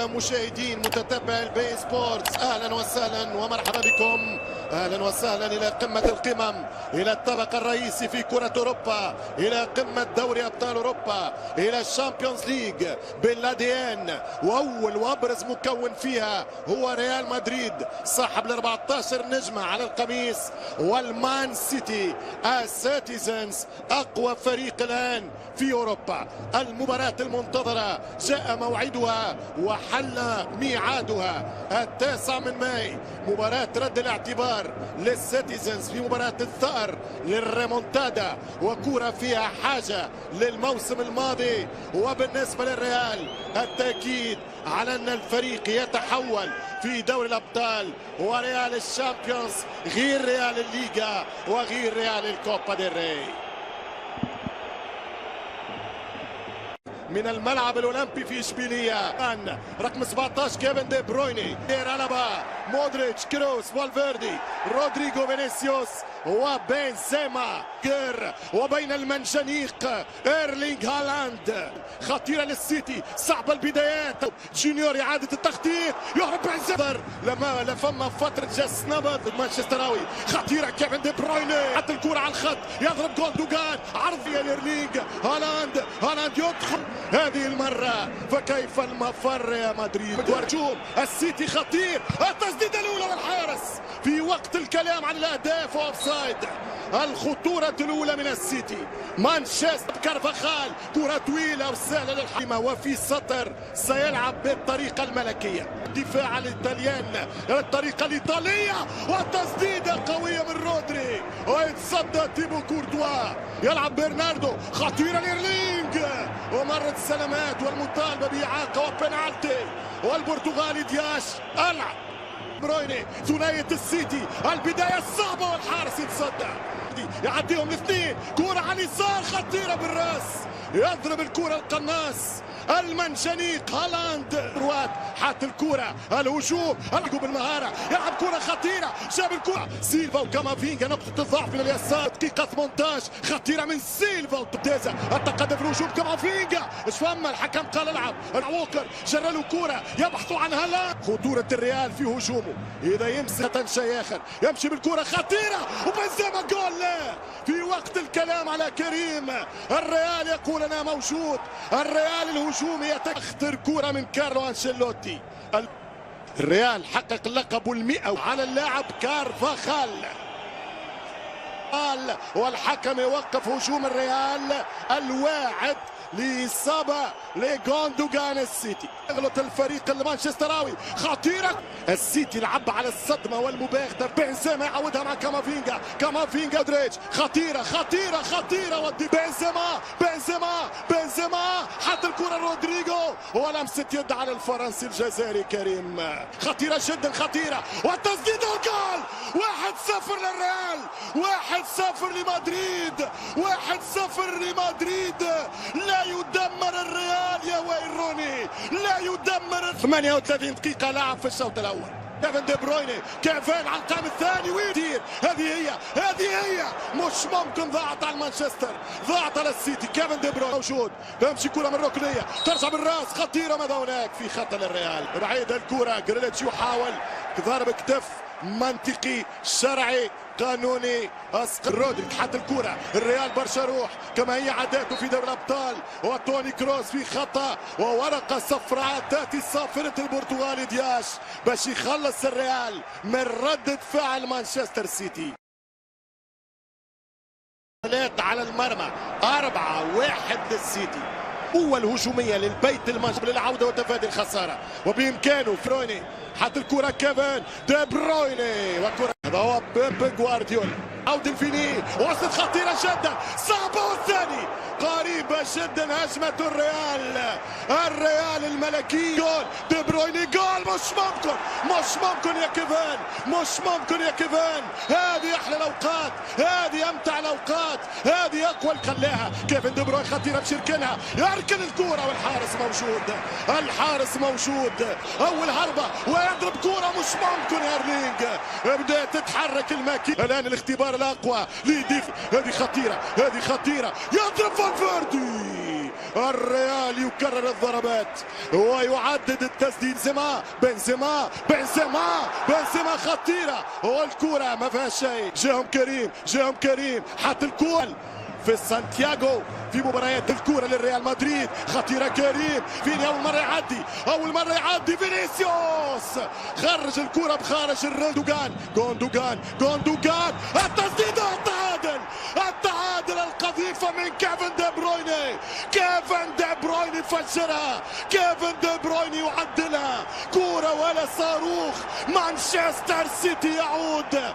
مشاهدين متتبع البي سبورتس، اهلا وسهلا ومرحبا بكم، اهلا وسهلا الى قمه القمم، الى الطبق الرئيسي في كره اوروبا، الى قمه دوري ابطال اوروبا، الى الشامبيونز ليج بالاديان، واول وابرز مكون فيها هو ريال مدريد صاحب ال 14 نجمه على القميص، والمان سيتي السيتيزنز اقوى فريق الان في اوروبا. المباراه المنتظره جاء موعدها وحل ميعادها 9 من ماي، مباراة رد الاعتبار للسيتيزنز في مباراة الثأر للريمونتادا، وكرة فيها حاجة للموسم الماضي. وبالنسبة للريال التأكيد على أن الفريق يتحول في دوري الأبطال، وريال الشامبيونز غير ريال الليغا وغير ريال الكوبا ديل ري. من الملعب الأولمبي في إشبيلية رقم 17 كيفن دي برويني، ألابا، مودريتش، كروس، فالفيردي، رودريغو، فينيسيوس وبنزيما، وبين المنجنيق ايرلينغ هالاند. خطيرة للسيتي، صعبة البدايات، جونيور إعادة التخطيط، يهرب بنزيما لما لفما فترة جس نبض مانشستراوي. خطيرة كيفن دي برويني، حط الكرة على الخط، يضرب جولدوغان، عرضية لإيرلينغ هالاند، هالاند يدخل هذه المرة، فكيف المفر يا مدريد؟ هجوم السيتي خطير، التسديدة الأولى والحارس في وقت الكلام عن الأهداف وأوفسايد. الخطورة الأولى من السيتي، مانشستر كارفاخال، كرة طويلة وسهلة للحيمة، وفي سطر سيلعب بالطريقة الملكية. دفاع الإيطاليان الطريقة الإيطالية، والتسديدة قوية من رودري، ويتصدى تيبو كورتوا، يلعب برناردو، خطيرة لإيرلينغ، ومرت سلامات والمطالبة بإعاقة وبنالتي، والبرتغالي دياش ألعب برويني، ثنائية السيتي، البداية الصعبة والحارس يتصدى، يعديهم الاثنين، كرة على اليسار خطيرة بالراس، يضرب الكرة القناص المنجنيق هالاند، رواد حات الكرة، الهجوم العقوب بالمهارة، يلعب كرة خطيرة، جاب الكرة سيلفا وكامافينجا، نقطة الضعف من اليسار، دقيقة 18 خطيرة من سيلفا وتبتيزا، التقدم في الهجوم كامافينجا، ايش فما الحكم قال العب، ووكر جرى له كرة، يبحثوا عن هالاند. خطورة الريال في هجومه، إذا يمسك شيخا يمشي بالكرة خطيرة، وبنزيما جول لا في وقت الكلام على كريم. الريال يقول أنا موجود، الريال الهجومي يتخطر كرة من كارلو أنشيلوتي. الريال حقق لقب 100 على اللاعب كارفاخال، والحكم يوقف هجوم الريال الواعد لإصابة لغوندوغان. السيتي يغلط الفريق المانشستراوي، خطيرة السيتي لعب على الصدمة والمباغتة، بنزيما يعودها مع كامافينجا، كامافينجا دريتش، خطيرة خطيرة خطيرة، ودي بنزيما حط الكرة رودريغو، ولمسة يد على الفرنسي الجزائري كريم، خطيرة جدا خطيرة، والتسديد والجول، 1-0 للريال، 1-0 لمدريد، 1-0 لمدريد. لا يدمر الريال يا ويل روني، لا يدمر. 38 دقيقة لعب في الشوط الأول، كيفن دي برويني، كيفن على القائم الثاني ويدير، هذه هي مش ممكن، ضاعت على مانشستر، ضاعت على السيتي. كيفن دي برويني موجود، تمشي كرة من الركنية، ترجع بالراس، خطيرة ماذا هناك في خطأ للريال، بعيد الكرة، جريليتش يحاول ضرب كتف منطقي شرعي قانوني، رودريك حط الكرة، الريال برشا روح كما هي عاداته في دوري الابطال، وتوني كروس في خطأ، وورقة صفراء تأتي صافرة البرتغالي دياش باش يخلص الريال من ردة فعل مانشستر سيتي. على المرمى 4-1 للسيتي، قوة الهجومية للبيت المنجم للعودة وتفادي الخسارة، وبإمكانه فروني حط الكرة كيفن دي برويني، وكرة هذا هو بيب جوارديولا، عودة الفيني، وصلت خطيرة جدا، صعبة، والثاني قريبة جدا، هجمة الريال الملكي، جول دي برويني، جول، مش ممكن يا كيفن، مش ممكن يا كيفن، هذه أحلى الأوقات، هذه أمتع الأوقات، هذه أقوى خلاها كيفن دي برويني، خطيرة بشركنها، يركن الكرة والحارس موجود، الحارس موجود، أول هربة ويضرب كرة، مش ممكن ايرلينغ، بدأت تتحرك الماكينة، الآن الاختبار الأقوى لديف، هذه خطيرة، يضرب فالفيردي. الريال يكرر الضربات ويعدد التسديد. بنزيما خطيرة، والكرة ما فيها شيء. جاهم كريم حط الكورة في سانتياغو في مباريات الكرة للريال مدريد. خطيرة كريم، فيني أول مرة يعدي فينيسيوس، خرج الكرة بخارج جوندوغان التسديدة، التعادل القذيفة من كيفن دي برويني فجرها، كيفن دي برويني يعدلها، كرة ولا صاروخ. مانشستر سيتي يعود.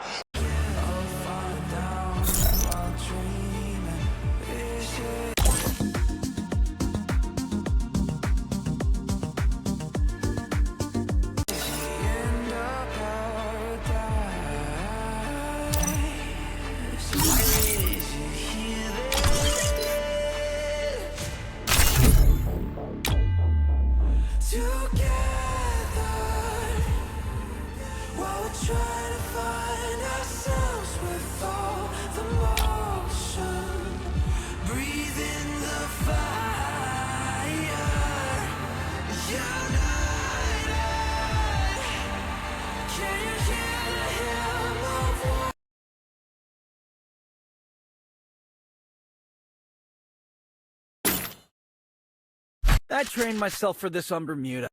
Trying to find ourselves with all the motion, breathing the fire, united. Can you hear the hymn of war? I trained myself for this on Bermuda.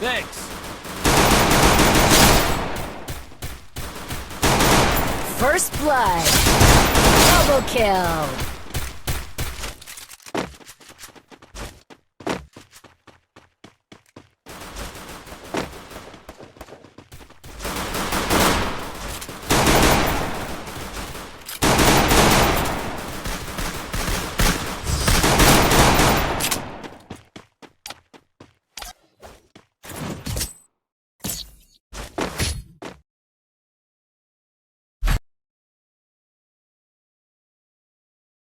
Thanks. First blood. Double kill.